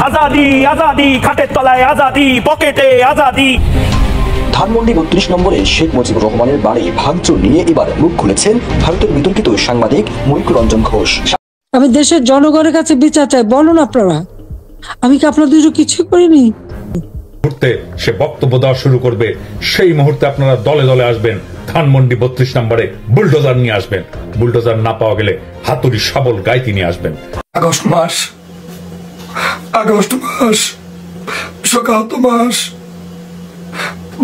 আজাদি আজাদি খাটের তলায় আজাদি, পকেটে আজাদি। ধানমন্ডি ৩২ নম্বরে শেখ মুজিবুর রহমানের বাড়ি ভাঙচুর নিয়ে এবার মুখ খুলেছেন ভারতের বিতর্কিত সাংবাদিক ময়ূর রঞ্জন ঘোষ। আমি দেশের জনগণের কাছে বিচার চাই, বলুন আপনারা, আমি কি আপনাদের কিছু করিনি? মুহূর্তে সে বক্তব্য দেওয়া শুরু করবে, সেই মুহূর্তে আপনারা দলে দলে আসবেন, ধানমন্ডি ৩২ নম্বরে বুলডোজার নিয়ে আসবেন। বুলডোজার না পাওয়া গেলে হাতুড়ি শাবল গাইতি নিয়ে আসবেন। আগস্ট মাস শোকাহত মাস।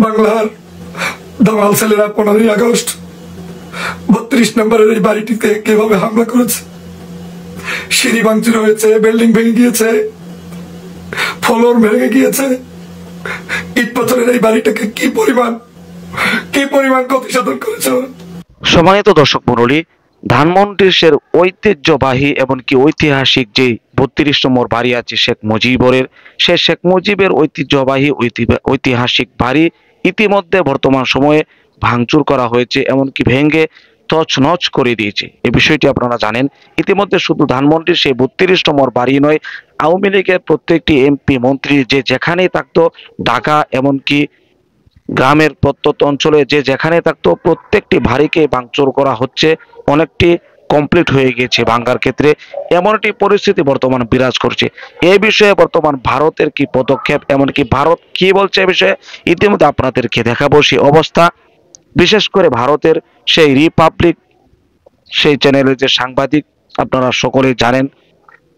বাংলার দামাল ছেলেরা 15ই আগস্ট ৩২ নম্বরের এই বাড়িটিতে কিভাবে হামলা করেছে। সিঁড়ি ভাঙচুর হয়েছে, বিল্ডিং ভেঙে গিয়েছে, ফ্লোর ভেঙে গিয়েছে। ইট পাথরের এই বাড়িটাকে কি পরিমাণ ক্ষতি সাধন করেছে। সম্মানিত দর্শক মণ্ডলী, ধানমন্ডির ঐতিহ্যবাহী এমনকি ঐতিহাসিক যে ৩২ নম্বর বাড়ি আছে শেখ মুজিবের, সে শেখ মুজিবের ঐতিহ্যবাহী ঐতিহাসিক বাড়ি ইতিমধ্যে বর্তমান সময়ে ভাঙচুর করা হয়েছে, এমনকি ভেঙে তছনছ করে দিয়েছে। এই বিষয়টি আপনারা জানেন। ইতিমধ্যে শুধু ধানমন্ডির সেই ৩২ নম্বর বাড়ি নয়, আওয়ামী লীগের প্রত্যেকটি এমপি মন্ত্রী যে যেখানেই থাকতো, ঢাকা এমনকি গ্রামের প্রত্যন্ত অঞ্চলে যে যেখানে থাকতো, প্রত্যেকটি বাড়িকে ভাঙচুর করা হচ্ছে। অনেকটি কমপ্লিট হয়ে গিয়েছে ভাঙ্গার ক্ষেত্রে, এমন একটি পরিস্থিতি বর্তমান বিরাজ করছে। এই বিষয়ে বর্তমান ভারতের কি পদক্ষেপ, এমনকি ভারত কি বলছে এ বিষয়ে ইতিমধ্যে আপনাদেরকে দেখাবো সেই অবস্থা। বিশেষ করে ভারতের সেই রিপাবলিক সেই চ্যানেলের যে সাংবাদিক, আপনারা সকলেই জানেন,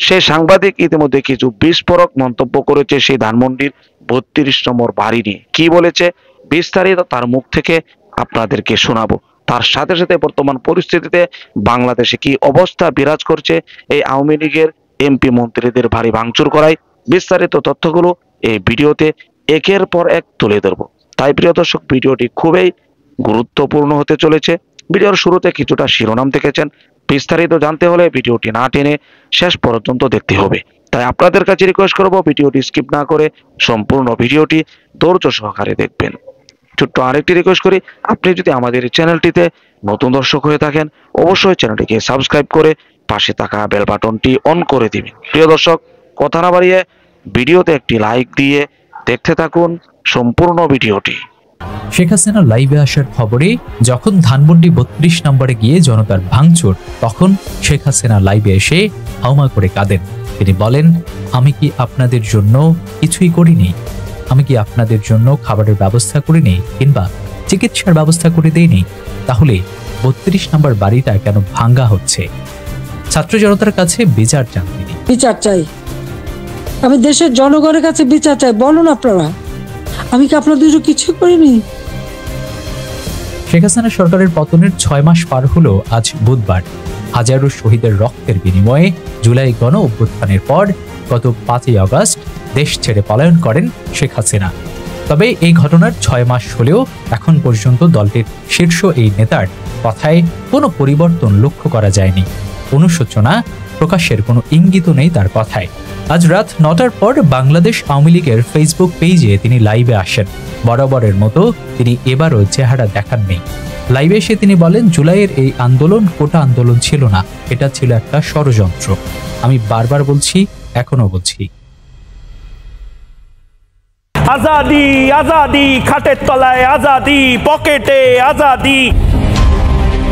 সেই সাংবাদিক ইতিমধ্যে কিছু বিস্ফোরক মন্তব্য করেছে সেই ধানমন্ডির ৩২ নম্বর বাড়ি নিয়ে। কি বলেছে বিস্তারিত তার মুখ থেকে আপনাদেরকে শোনাবো। তার সাথে সাথে বর্তমান পরিস্থিতিতে বাংলাদেশে কি অবস্থা বিরাজ করছে এই আওয়ামী লীগের এমপি মন্ত্রীদের বাড়ি ভাঙচুর করায়, বিস্তারিত তথ্যগুলো এই ভিডিওতে একের পর এক তুলে ধরবো। তাই প্রিয় দর্শক, ভিডিওটি খুবই গুরুত্বপূর্ণ হতে চলেছে। ভিডিওর শুরুতে কিছুটা শিরোনাম দেখেছেন, বিস্তারিত জানতে হলে ভিডিওটি না টেনে শেষ পর্যন্ত দেখতে হবে। তাই আপনাদের কাছে রিকোয়েস্ট করব, ভিডিওটি স্কিপ না করে সম্পূর্ণ ভিডিওটি ধৈর্য সহকারে দেখবেন। ছোট্ট আরেকটি রিকোয়েস্ট করি, আপনি যদি আমাদের এই চ্যানেলটিতে নতুন দর্শক হয়ে থাকেন, অবশ্যই চ্যানেলটিকে সাবস্ক্রাইব করে পাশে থাকা বেল বাটনটি অন করে দিবেন। প্রিয় দর্শক, কথা না বাড়িয়ে ভিডিওতে একটি লাইক দিয়ে দেখতে থাকুন সম্পূর্ণ ভিডিওটি। শেখ হাসিনা লাইভে আসার খবরে যখন ধানমন্ডি ৩২ নম্বরে গিয়ে জনতার ভাঙচুর, তখন শেখ হাসিনা লাইভে এসে হাউমা করে কাঁদেন। তিনি বলেন, আমি কি আপনাদের জন্য কিছুই করিনি? আমি কি আপনাদের জন্য খাবারের ব্যবস্থা করিনি কিংবা চিকিৎসার ব্যবস্থা করে দেইনি? তাহলে ৩২ নম্বর বাড়িটা কেন ভাঙ্গা হচ্ছে? ছাত্র জনতার কাছে বিচার চান তিনি। বিচার চাই, আমি দেশের জনগণের কাছে বিচার চাই, বলুন আপনারা, আমি কি আপনাদের কিছু করিনি? শেখ হাসিনা সরকারের পতনের ৬ মাস পার হলো আজ বুধবার। হাজারো শহীদের রক্তের বিনিময়ে জুলাই গণ অভ্যুত্থানের পর গত ৫ই আগস্ট দেশ ছেড়ে পলায়ন করেন শেখ হাসিনা। তবে এই ঘটনার ৬ মাস হলেও এখন পর্যন্ত দলটির শীর্ষ এই নেতার কথায় কোনো পরিবর্তন লক্ষ্য করা যায়নি। অনুশোচনা প্রকাশের কোনো ইঙ্গিত নেই তার কথায়। আজ রাত ৯টার পর বাংলাদেশ আওয়ামী লীগের ফেসবুক পেজে তিনি লাইভে আসেন। বরাবরের মতো তিনি এবারও চেহারা দেখাননি। লাইভে এসে তিনি বলেন, জুলাইয়ের এই আন্দোলন কোটা আন্দোলন ছিল না, এটা ছিল একটা ষড়যন্ত্র। আমি বারবার বলছি, এখনো বলছি, আজাদি আজাদি খাটের তলায় আজাদি, পকেটে আজাদি।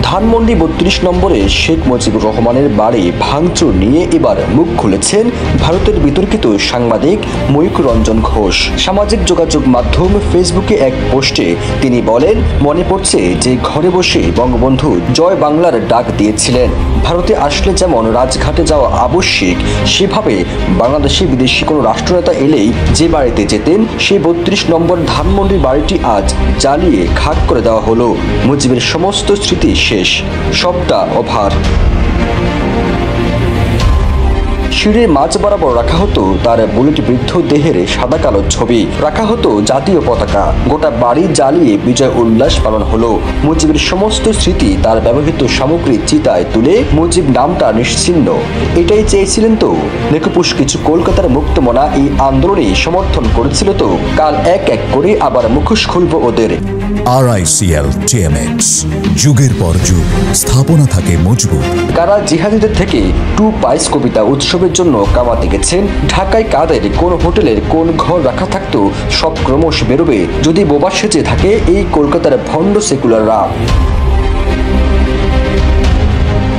ধানমন্ডি ৩২ নম্বরে শেখ মুজিবুর রহমানের বাড়ি ভাঙচুর নিয়ে এবার মুখ খুলেছেন ভারতের বিতর্কিত সাংবাদিক ময়ূর রঞ্জন ঘোষ। সামাজিক যোগাযোগ মাধ্যম ফেসবুকে এক পোস্টে তিনি বলেন, মনে পড়ছে যে ঘরে বসে বঙ্গবন্ধু জয় বাংলার ডাক দিয়েছিলেন। ভারতে আসলে যেমন রাজঘাটে যাওয়া আবশ্যিক, সেভাবে বাংলাদেশে বিদেশি কোনো রাষ্ট্রনেতা এলেই যে বাড়িতে যেতেন, সেই ৩২ নম্বর ধানমন্ডির বাড়িটি আজ জ্বালিয়ে খাক করে দেওয়া হলো। মুজিবের সমস্ত স্মৃতি শেষ, সবটা ওভার। সিঁড়ির মাঝ বরাবর রাখা হতো তার বুলেট বৃদ্ধ দেহের সাদা কালো ছবি, রাখা হতো জাতীয় পতাকা। গোটা বাড়ি জ্বালিয়ে বিজয় উল্লাস পালন হলো। মুজিবের সমস্ত স্মৃতি, তার ব্যবহৃত সামগ্রী চিতায় তুলে মুজিব নামটা নিশ্চিহ্ন। এটাই চেয়েছিলেন তো? নেকুপুষ কিছু কলকাতার মুক্তমনা এই আন্দোলনে সমর্থন করেছিল তো? কাল এক এক করে আবার মুখোশ খুলব ওদের। RICL TMX, যুগের পর যুগ স্থাপনা থাকে মজবুত। কারা জিহাদিদের থেকে টু পাইস কবিতা উৎসব উৎসবের জন্য কামাতে গেছেন, ঢাকায় কাদের কোন হোটেলের কোন ঘর রাখা থাকতো সব ক্রমশ বেরোবে যদি বোবা সেজে থাকে এই কলকাতার ভণ্ড সেকুলাররা।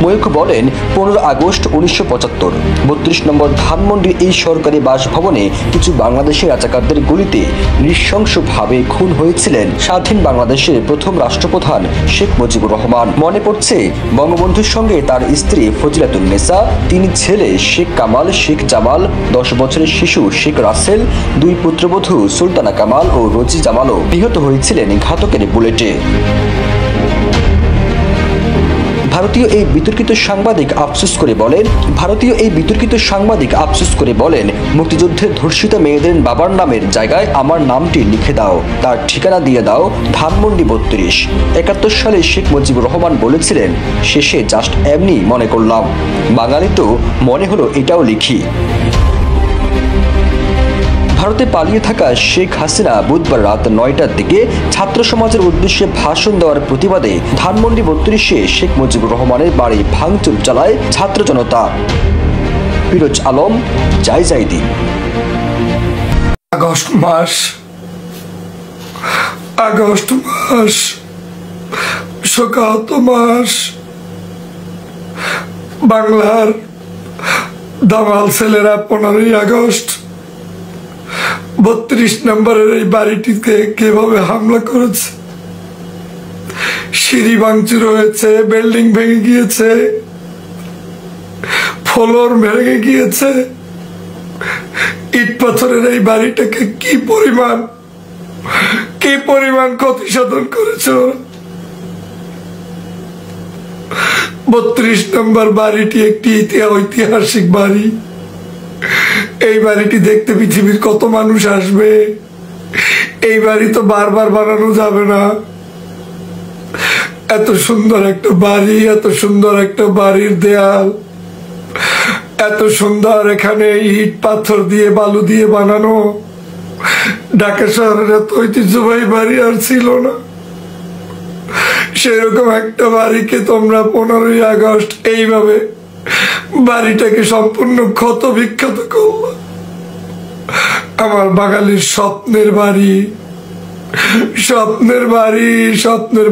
ময়ূখ বলেন, 15 আগস্ট 1975 32 নম্বর ধানমন্ডির এই সরকারি বাসভবনে কিছু বাংলাদেশি রাজাকারদের গুলিতে নৃশংসভাবে খুন হয়েছিলেন স্বাধীন বাংলাদেশের প্রথম রাষ্ট্রপ্রধান শেখ মুজিবুর রহমান। মনে পড়ছে বঙ্গবন্ধুর সঙ্গে তার স্ত্রী ফজিলাতুন্নেসা, 3 ছেলে শেখ কামাল, শেখ জামাল, 10 বছরের শিশু শেখ রাসেল, 2 পুত্রবধূ সুলতানা কামাল ও রোজি জামালও নিহত হয়েছিলেন ঘাতকের বুলেটে। ভারতীয় এই বিতর্কিত সাংবাদিক আফসোস করে বলেন, মুক্তিযুদ্ধের ধর্ষিতা মেয়েদের বাবার নামের জায়গায় আমার নামটি লিখে দাও, তার ঠিকানা দিয়ে দাও ধানমন্ডি 32। 71 সালে শেখ মুজিবুর রহমান বলেছিলেন, শেষে জাস্ট এমনি মনে করলাম, বাঙালি তো মনে হলো এটাও লিখি। ভারতে পালিয়ে থাকা শেখ হাসিনা বুধবার রাত 9টার দিকে ছাত্র সমাজের উদ্দেশ্যে ভাষণ দেওয়ার প্রতিবাদে ধানমন্ডি 32-এ শেখ মুজিবুর রহমানের বাড়ি ভাঙচুর চালায় ছাত্র জনতা। ফিরোজ আলম, জাইদি। আগস্ট মাস শোকাহত মাস। বাংলার দামাল ছেলেরা 15ই আগস্ট 32 নম্বরের এই বাড়িটিতে কিভাবে হামলা করেছে। সিঁড়ি ভাঙচুর হয়েছে, বিল্ডিং ভেঙে গিয়েছে, ফ্লোর ভেঙে গিয়েছে। ইট পাথরের এই বাড়িটাকে কি পরিমাণ ক্ষতি সাধন করেছে। 32 নম্বর বাড়িটি একটি ঐতিহাসিক বাড়ি। এই বাড়িটি দেখতে পৃথিবীর কত মানুষ আসবে। এই বাড়ি তো বারবার বানানো যাবে না। এত সুন্দর একটা বাড়ি, এত সুন্দর একটা বাড়ির দেয়াল, এত সুন্দর এখানে ইট পাথর দিয়ে বালু দিয়ে বানানো। ঢাকা শহরের এত ঐতিহ্যবাহী বাড়ি আর ছিল না। সেরকম একটা বাড়িকে তোমরা 15ই আগস্ট এইভাবে বাড়িটাকে সম্পূর্ণ ক্ষত বিক্ষত করল। আমার বাঙালির স্বপ্নের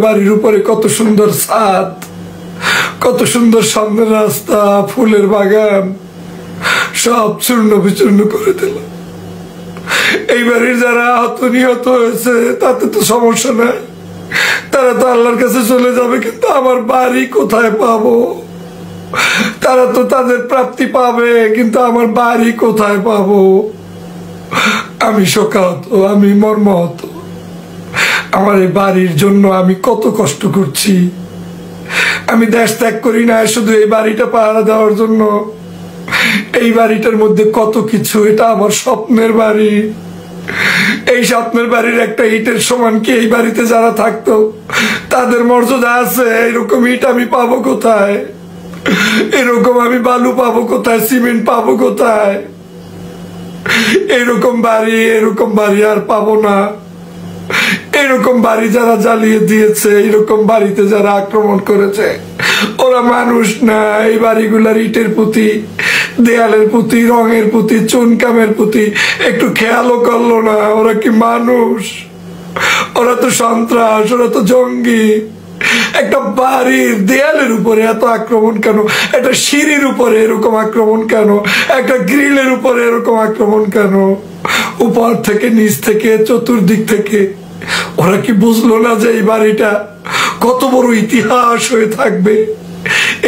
বাড়ির উপরে কত সুন্দর ছাদ, কত সুন্দর সামনের রাস্তা, ফুলের বাগান, সব চূর্ণ বিচূর্ণ করে দিল। এই বাড়ির যারা আহত নিহত হয়েছে তাতে তো সমস্যা নাই, তারা তো আল্লাহর কাছে চলে যাবে, কিন্তু আমার বাড়ি কোথায় পাবো? তারা তো তাদের প্রাপ্তি পাবে, কিন্তু আমার বাড়ি কোথায় পাবো? আমি শোকাহত, আমি মর্মাহত। আমার এই বাড়ির জন্য আমি কত কষ্ট করছি। আমি দেশ ত্যাগ করি না শুধু এই বাড়িটা পাহারা দেওয়ার জন্য। এই বাড়িটার মধ্যে কত কিছু। এটা আমার স্বপ্নের বাড়ি। এই স্বপ্নের বাড়ির একটা ইটের সমান কি এই বাড়িতে যারা থাকতো তাদের মর্যাদা আছে? এরকম ইট আমি পাবো কোথায়? এরকম আমি বালু পাবো কোথায়? সিমেন্ট পাবো কোথায়? এরকম বাড়ি আর পাবো না। এরকম বাড়ি যারা জ্বালিয়ে দিয়েছে, এরকম বাড়িতে যারা আক্রমণ করেছে, ওরা মানুষ না। এই বাড়িগুলার ইটের প্রতি, দেয়ালের প্রতি, রঙের প্রতি, চুনকামের প্রতি একটু খেয়ালও করলো না। ওরা কি মানুষ? ওরা তো সন্ত্রাস, ওরা তো জঙ্গি। একটা বাড়ির দেয়ালের উপরে এত আক্রমণ কেন? একটা সিঁড়ির উপরে এরকম আক্রমণ কেন? একটা গ্রিলের উপরে এরকম আক্রমণ কেন? উপর থেকে, নিচ থেকে, চতুর্দিক থেকে। ওরা কি বুঝলো না যে এই বাড়িটা কত বড় ইতিহাস হয়ে থাকবে?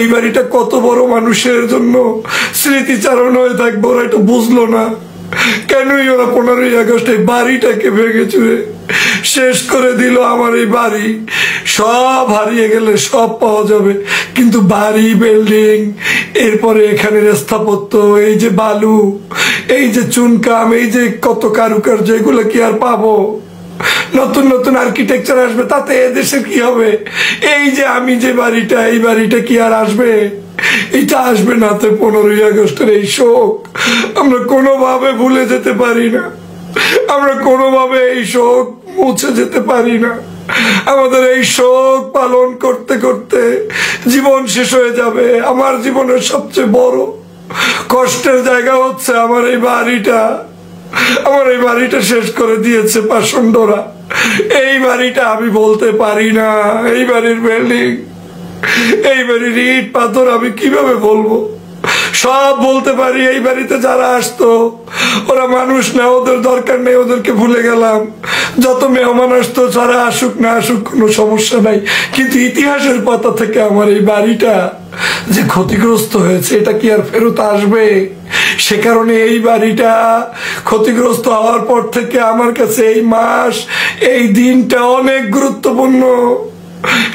এই বাড়িটা কত বড় মানুষের জন্য স্মৃতিচারণ হয়ে থাকবে? ওরা এটা বুঝলো না। কেনই ওরা 15ই আগস্ট এই বাড়িটাকে ভেঙে চুরে শেষ করে দিল? আমার এই বাড়ি সব হারিয়ে গেলে সব পাওয়া যাবে, কিন্তু বাড়ি, বিল্ডিং, এরপরে এখানের স্থাপত্য, এই যে বালু, এই যে চুনকাম, এই যে কত কারুকার্য, এগুলো কি আর পাবো? নতুন নতুন আর্কিটেকচার আসবে, তাতে এদেশের কি হবে? এই যে আমি যে বাড়িটা, এই বাড়িটা কি আর আসবে? এটা আসবে না। তো 15ই আগস্টের এই শোক আমরা কোনোভাবে ভুলে যেতে পারি না। আমরা কোনোভাবে এই শোক মুছে যেতে পারি না। আমাদের এই শোক পালন করতে করতে জীবন শেষ হয়ে যাবে। আমার জীবনের সবচেয়ে বড় কষ্টের জায়গা হচ্ছে আমার এই বাড়িটা। আমার এই বাড়িটা শেষ করে দিয়েছে পাষণ্ডরা। এই বাড়িটা আমি বলতে পারি না, এই বাড়ির বিল্ডিং, এই বাড়ির ইট পাথর আমি কিভাবে বলবো? সব বলতে পারি। এই বাড়িতে যারা আসতো ওরা মানুষ না, ওদের দরকার নেই, ওদেরকে ভুলে গেলাম। যত মেহমান আসতো যারা আসুক না আসুক কোনো সমস্যা নাই, কিন্তু ইতিহাসের পাতা থেকে আমার এই বাড়িটা যে ক্ষতিগ্রস্ত হয়েছে এটা কি আর ফেরত আসবে? সে কারণে এই বাড়িটা ক্ষতিগ্রস্ত হওয়ার পর থেকে আমার কাছে এই মাস, এই দিনটা অনেক গুরুত্বপূর্ণ।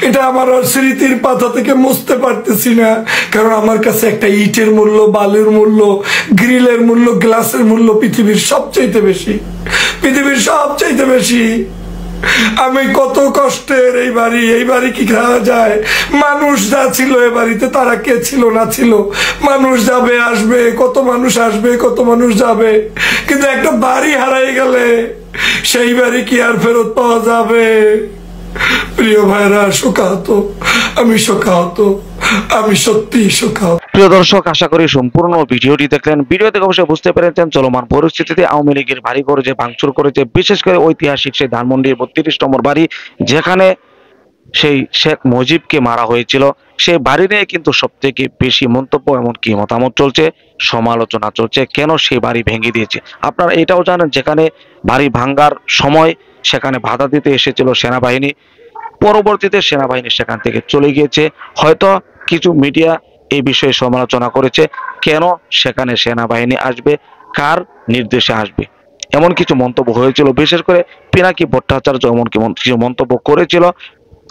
এটা আমার স্মৃতির পাতা থেকে মুছতে পারতেছি না, কারণ আমার কাছে একটা ইটের মূল্য, বালুর মূল্য, গ্রিলের মূল্য, গ্লাসের মূল্য পৃথিবীর সবচাইতে বেশি, পৃথিবীর সবচাইতে বেশি। আমি কত কষ্টের এই বাড়ি, এই বাড়ি কি খাওয়া যায়? মানুষ যা ছিল এ বাড়িতে তারা কে ছিল না ছিল? মানুষ যাবে আসবে, কত মানুষ আসবে, কত মানুষ যাবে, কিন্তু একটা বাড়ি হারাই গেলে সেই বাড়ি কি আর ফেরত পাওয়া যাবে? প্রিয় ভাইরা, শোকাহত, আমি শোকাহত, আমি সত্যি শোকাহত। প্রিয় দর্শক, আশা করি সম্পূর্ণ ভিডিওটি দেখলেন। ভিডিও থেকে অবশ্যই বুঝতে পেরেছেন চলমান পরিস্থিতিতে আওয়ামী লীগের বাড়িঘর যে ভাঙচুর করেছে, বিশেষ করে ঐতিহাসিক সেই ধানমন্ডির 32 নম্বর বাড়ি, যেখানে সেই শেখ মুজিবকে মারা হয়েছিল, সেই বাড়ি নিয়ে কিন্তু সব থেকে বেশি মন্তব্য এমনকি মতামত চলছে, সমালোচনা চলছে। কেন সেই বাড়ি ভেঙে দিয়েছে? আপনারা এটাও জানেন, যেখানে বাড়ি ভাঙ্গার সময় সেখানে বাধা দিতে এসেছিল সেনাবাহিনী, পরবর্তীতে সেনাবাহিনী সেখান থেকে চলে গিয়েছে। হয়তো কিছু মিডিয়া এই বিষয়ে সমালোচনা করেছে, কেন সেখানে সেনাবাহিনী আসবে, কার নির্দেশে আসবে, এমন কিছু মন্তব্য হয়েছিল। বিশেষ করে পিনাকি ভট্টাচার্য এমন কিছু মন্তব্য করেছিল।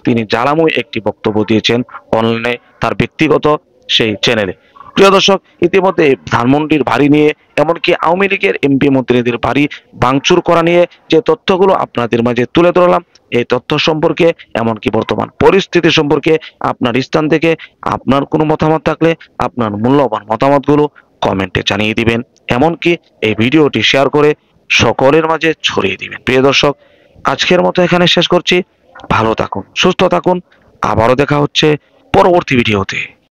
তিনি জ্বালাময় একটি বক্তব্য দিয়েছেন অনলাইনে তার ব্যক্তিগত সেই চ্যানেলে। প্রিয় দর্শক, ইতিমধ্যে ধানমন্ডির বাড়ি নিয়ে, এমনকি আওয়ামী লীগের এমপি মন্ত্রীদের বাড়ি ভাঙচুর করা নিয়ে যে তথ্যগুলো আপনাদের মাঝে তুলে ধরলাম, এই তথ্য সম্পর্কে এমনকি বর্তমান পরিস্থিতি সম্পর্কে আপনার স্থান থেকে আপনার কোনো মতামত থাকলে আপনার মূল্যবান মতামতগুলো কমেন্টে জানিয়ে দিবেন, এমনকি এই ভিডিওটি শেয়ার করে সকলের মাঝে ছড়িয়ে দিবেন। প্রিয় দর্শক, আজকের মতো এখানে শেষ করছি। ভালো থাকুন, সুস্থ থাকুন, আবারও দেখা হচ্ছে পরবর্তী ভিডিওতে।